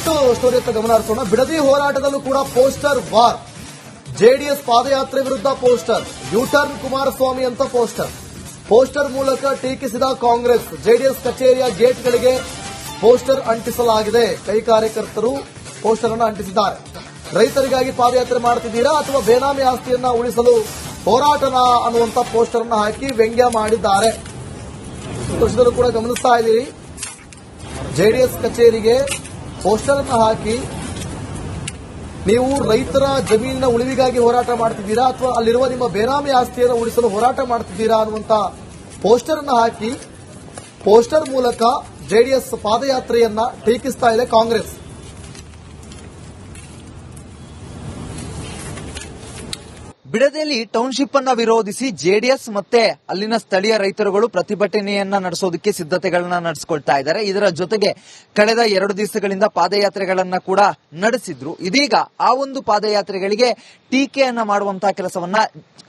Next ಸ್ಟೋರಿಯತ್ತ ಗಮನ ಹರಿಸೋಣ. ಬಿಡದಿ ಹೋರಾಟದಲ್ಲೂ ಕೂಡ ಪೋಸ್ಟರ್ ವಾರ್. ಜೆಡಿಎಸ್ ಪಾದಯಾತ್ರೆ ವಿರುದ್ಧ ಪೋಸ್ಟರ್, ಯೂಟರ್ನ್ ಕುಮಾರಸ್ವಾಮಿ ಅಂತ ಪೋಸ್ಟರ್ ಮೂಲಕ ಟೀಕಿಸಿದ ಕಾಂಗ್ರೆಸ್. ಜೆಡಿಎಸ್ ಕಚೇರಿಯ ಗೇಟ್ಗಳಿಗೆ ಪೋಸ್ಟರ್ ಅಂಟಿಸಲಾಗಿದೆ. ಕೈ ಕಾರ್ಯಕರ್ತರು ಪೋಸ್ಟರ್ ಅನ್ನು ಅಂಟಿಸಿದ್ದಾರೆ. ರೈತರಿಗಾಗಿ ಪಾದಯಾತ್ರೆ ಮಾಡುತ್ತಿದ್ದೀರಾ ಅಥವಾ ಬೇನಾಮಿ ಆಸ್ತಿಯನ್ನ ಉಳಿಸಲು ಹೋರಾಟನ ಅನ್ನುವಂತ ಪೋಸ್ಟರ್ ಅನ್ನು ಹಾಕಿ ವ್ಯಂಗ್ಯ ಮಾಡಿದ್ದಾರೆ. ದೃಶ್ಯದಲ್ಲೂ ಕೂಡ ಗಮನಿಸ್ತಾ ಇದ್ದೀರಿ. ಜೆಡಿಎಸ್ ಕಚೇರಿಗೆ ಪೋಸ್ಟರ್ ಅನ್ನು ಹಾಕಿ ನೀವು ರೈತರ ಜಮೀನಿನ ಉಳಿವಿಗಾಗಿ ಹೋರಾಟ ಮಾಡ್ತಿದ್ದೀರಾ ಅಥವಾ ಅಲ್ಲಿರುವ ನಿಮ್ಮ ಬೇನಾಮಿ ಆಸ್ತಿಯನ್ನು ಉಳಿಸಲು ಹೋರಾಟ ಮಾಡ್ತಿದ್ದೀರಾ ಅನ್ನುವಂತ ಪೋಸ್ಟರ್ ಅನ್ನು ಹಾಕಿ ಪೋಸ್ಟರ್ ಮೂಲಕ ಜೆಡಿಎಸ್ ಪಾದಯಾತ್ರೆಯನ್ನ ಟೀಕಿಸ್ತಾ ಇದೆ ಕಾಂಗ್ರೆಸ್. ಬಿಡದಿಯಲ್ಲಿ ಟೌನ್ಶಿಪ್ ಅನ್ನ ವಿರೋಧಿಸಿ ಜೆಡಿಎಸ್ ಮತ್ತೆ ಅಲ್ಲಿನ ಸ್ಥಳೀಯ ರೈತರುಗಳು ಪ್ರತಿಭಟನೆಯನ್ನ ನಡೆಸೋದಕ್ಕೆ ಸಿದ್ಧತೆಗಳನ್ನ ನಡೆಸಿಕೊಳ್ತಾ ಇದ್ದಾರೆ. ಇದರ ಜೊತೆಗೆ ಕಳೆದ 2 ದಿವಸಗಳಿಂದ ಪಾದಯಾತ್ರೆಗಳನ್ನ ಕೂಡ ನಡೆಸಿದ್ರು. ಇದೀಗ ಆ ಒಂದು ಪಾದಯಾತ್ರೆಗಳಿಗೆ ಟೀಕೆಯನ್ನ ಮಾಡುವಂತಹ ಕೆಲಸವನ್ನ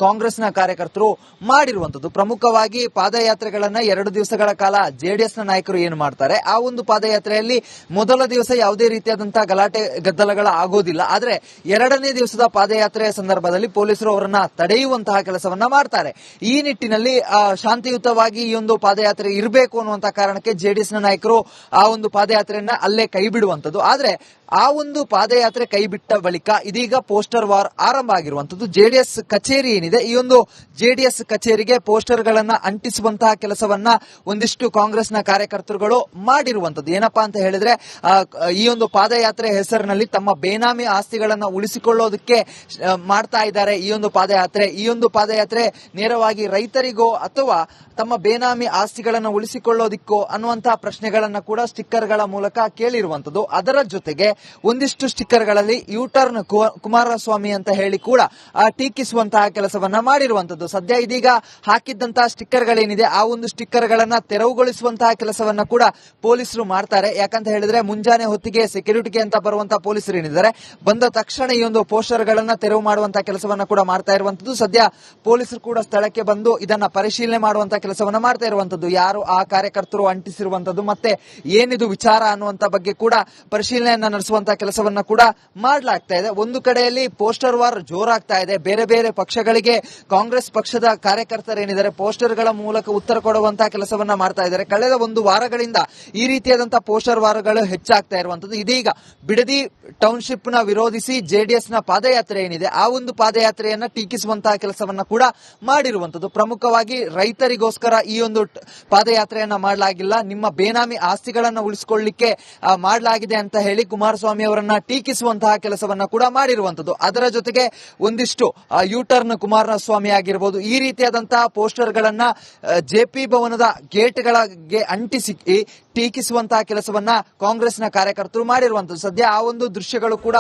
ಕಾಂಗ್ರೆಸ್ನ ಕಾರ್ಯಕರ್ತರು ಮಾಡಿರುವಂತದ್ದು. ಪ್ರಮುಖವಾಗಿ ಪಾದಯಾತ್ರೆಗಳನ್ನ 2 ದಿವಸಗಳ ಕಾಲ ಜೆಡಿಎಸ್ನ ನಾಯಕರು ಏನು ಮಾಡ್ತಾರೆ, ಆ ಒಂದು ಪಾದಯಾತ್ರೆಯಲ್ಲಿ ಮೊದಲ ದಿವಸ ಯಾವುದೇ ರೀತಿಯಾದಂತಹ ಗಲಾಟೆ ಗದ್ದಲಗಳ ಆಗೋದಿಲ್ಲ. ಆದ್ರೆ 2ನೇ ದಿವಸದ ಪಾದಯಾತ್ರೆಯ ಸಂದರ್ಭದಲ್ಲಿ ಪೊಲೀಸರು ಅವರನ್ನ ತಡೆಯುವಂತಹ ಕೆಲಸವನ್ನ ಮಾಡ್ತಾರೆ. ಈ ನಿಟ್ಟಿನಲ್ಲಿ ಶಾಂತಿಯುತವಾಗಿ ಈ ಒಂದು ಪಾದಯಾತ್ರೆ ಇರಬೇಕು ಅನ್ನುವಂತಹ ಕಾರಣಕ್ಕೆ ಜೆಡಿಎಸ್ನ ನಾಯಕರು ಆ ಒಂದು ಪಾದಯಾತ್ರೆಯನ್ನ ಅಲ್ಲೇ ಕೈ ಬಿಡುವಂತದ್ದು. ಆದ್ರೆ ಆ ಒಂದು ಪಾದಯಾತ್ರೆ ಕೈ ಬಿಟ್ಟ ಬಳಿಕ ಇದೀಗ ಪೋಸ್ಟರ್ ವಾರ್ ಆರಂಭ ಆಗಿರುವಂತದ್ದು. ಜೆಡಿಎಸ್ ಕಚೇರಿ ಏನಿದೆ, ಈ ಒಂದು ಜೆಡಿಎಸ್ ಕಚೇರಿಗೆ ಪೋಸ್ಟರ್ ಗಳನ್ನ ಅಂಟಿಸುವಂತಹ ಕೆಲಸವನ್ನ ಒಂದಿಷ್ಟು ಕಾಂಗ್ರೆಸ್ನ ಕಾರ್ಯಕರ್ತರುಗಳು ಮಾಡಿರುವಂತದ್ದು. ಏನಪ್ಪಾ ಅಂತ ಹೇಳಿದ್ರೆ, ಈ ಒಂದು ಪಾದಯಾತ್ರೆ ಹೆಸರಿನಲ್ಲಿ ತಮ್ಮ ಬೇನಾಮಿ ಆಸ್ತಿಗಳನ್ನ ಉಳಿಸಿಕೊಳ್ಳೋದಕ್ಕೆ ಮಾಡ್ತಾ ಇದ್ದಾರೆ ಈ ಒಂದು ಪಾದಯಾತ್ರೆ ನೇರವಾಗಿ ರೈತರಿಗೋ ಅಥವಾ ತಮ್ಮ ಬೇನಾಮಿ ಆಸ್ತಿಗಳನ್ನು ಉಳಿಸಿಕೊಳ್ಳೋದಿಕ್ಕೋ ಅನ್ನುವಂತಹ ಪ್ರಶ್ನೆಗಳನ್ನ ಕೂಡ ಸ್ಟಿಕ್ಕರ್ಗಳ ಮೂಲಕ ಕೇಳಿರುವಂತದ್ದು. ಅದರ ಜೊತೆಗೆ ಒಂದಿಷ್ಟು ಸ್ಟಿಕ್ಕರ್ಗಳಲ್ಲಿ ಯೂಟರ್ನ್ ಕುಮಾರಸ್ವಾಮಿ ಅಂತ ಹೇಳಿ ಕೂಡ ಟೀಕಿಸುವಂತಹ ಕೆಲಸವನ್ನ ಮಾಡಿರುವಂತದ್ದು. ಸದ್ಯ ಇದೀಗ ಹಾಕಿದ್ದಂತಹ ಸ್ಟಿಕ್ಕರ್ಗಳೇನಿದೆ, ಆ ಒಂದು ಸ್ಟಿಕ್ಕರ್ಗಳನ್ನ ತೆರವುಗೊಳಿಸುವಂತಹ ಕೆಲಸವನ್ನ ಕೂಡ ಪೊಲೀಸರು ಮಾಡ್ತಾರೆ. ಯಾಕಂತ ಹೇಳಿದ್ರೆ ಮುಂಜಾನೆ ಹೊತ್ತಿಗೆ ಸೆಕ್ಯೂರಿಟಿಗೆ ಅಂತ ಬರುವಂತಹ ಪೊಲೀಸರು ಏನಿದ್ದಾರೆ, ಬಂದ ತಕ್ಷಣ ಈ ಒಂದು ಪೋಸ್ಟರ್ ಗಳನ್ನ ತೆರವು ಮಾಡುವಂತಹ ಕೆಲಸವನ್ನ ಕೂಡ ಮಾಡ್ತಾ ಇರುವಂತದ್ದು. ಸದ್ಯ ಪೊಲೀಸರು ಕೂಡ ಸ್ಥಳಕ್ಕೆ ಬಂದು ಇದನ್ನ ಪರಿಶೀಲನೆ ಮಾಡುವಂತಹ ಕೆಲಸವನ್ನ ಮಾಡ್ತಾ ಇರುವಂತದ್ದು. ಯಾರು ಆ ಕಾರ್ಯಕರ್ತರು ಅಂಟಿಸಿರುವಂತದ್ದು ಮತ್ತೆ ಏನಿದು ವಿಚಾರ ಅನ್ನುವಂತ ಬಗ್ಗೆ ಕೂಡ ಪರಿಶೀಲನೆಯನ್ನ ನಡೆಸುವಂತಹ ಕೆಲಸವನ್ನ ಕೂಡ ಮಾಡಲಾಗ್ತಾ ಇದೆ. ಒಂದು ಕಡೆಯಲ್ಲಿ ಪೋಸ್ಟರ್ ವಾರ್ ಜೋರಾಗ್ತಾ ಇದೆ. ಬೇರೆ ಬೇರೆ ಪಕ್ಷಗಳಿಗೆ ಕಾಂಗ್ರೆಸ್ ಪಕ್ಷದ ಕಾರ್ಯಕರ್ತರೇನಿದ್ದಾರೆ ಪೋಸ್ಟರ್ ಗಳ ಮೂಲಕ ಉತ್ತರ ಕೊಡುವಂತಹ ಕೆಲಸವನ್ನ ಮಾಡ್ತಾ ಇದ್ದಾರೆ. ಕಳೆದ 1 ವಾರಗಳಿಂದ ಈ ರೀತಿಯಾದಂತಹ ಪೋಸ್ಟರ್ ವಾರಗಳು ಹೆಚ್ಚಾಗ್ತಾ ಇರುವಂತದ್ದು. ಇದೀಗ ಬಿಡದಿ ಟೌನ್ಶಿಪ್ ನ ವಿರೋಧಿಸಿ ಜೆಡಿಎಸ್ ನ ಪಾದಯಾತ್ರೆ ಏನಿದೆ, ಆ ಒಂದು ಪಾದಯಾತ್ರೆಯನ್ನ ಟೀಕಿಸುವಂತಹ ಕೆಲಸವನ್ನ ಕೂಡ ಮಾಡಿರುವಂತದ್ದು. ಪ್ರಮುಖವಾಗಿ ರೈತರಿಗೋಸ್ಕರ ಈ ಒಂದು ಪಾದಯಾತ್ರೆಯನ್ನ ಮಾಡಲಾಗಿಲ್ಲ, ನಿಮ್ಮ ಬೇನಾಮಿ ಆಸ್ತಿಗಳನ್ನ ಉಳಿಸಿಕೊಳ್ಳಲಿಕ್ಕೆ ಮಾಡಲಾಗಿದೆ ಅಂತ ಹೇಳಿ ಕುಮಾರಸ್ವಾಮಿ ಅವರನ್ನ ಟೀಕಿಸುವಂತಹ ಕೆಲಸವನ್ನ ಕೂಡ ಮಾಡಿರುವಂತದ್ದು. ಅದರ ಜೊತೆಗೆ ಒಂದಿಷ್ಟು ಯೂಟರ್ನ್ ಕುಮಾರಸ್ವಾಮಿ ಆಗಿರಬಹುದು, ಈ ರೀತಿಯಾದಂತಹ ಪೋಸ್ಟರ್ ಗಳನ್ನ ಜೆಪಿ ಭವನದ ಗೇಟ್ಗಳಿಗೆ ಅಂಟಿಸಿ ಟೀಕಿಸುವಂತಹ ಕೆಲಸವನ್ನ ಕಾಂಗ್ರೆಸ್ನ ಕಾರ್ಯಕರ್ತರು ಮಾಡಿರುವಂತದ್ದು. ಸದ್ಯ ಆ ಒಂದು ದೃಶ್ಯಗಳು ಕೂಡ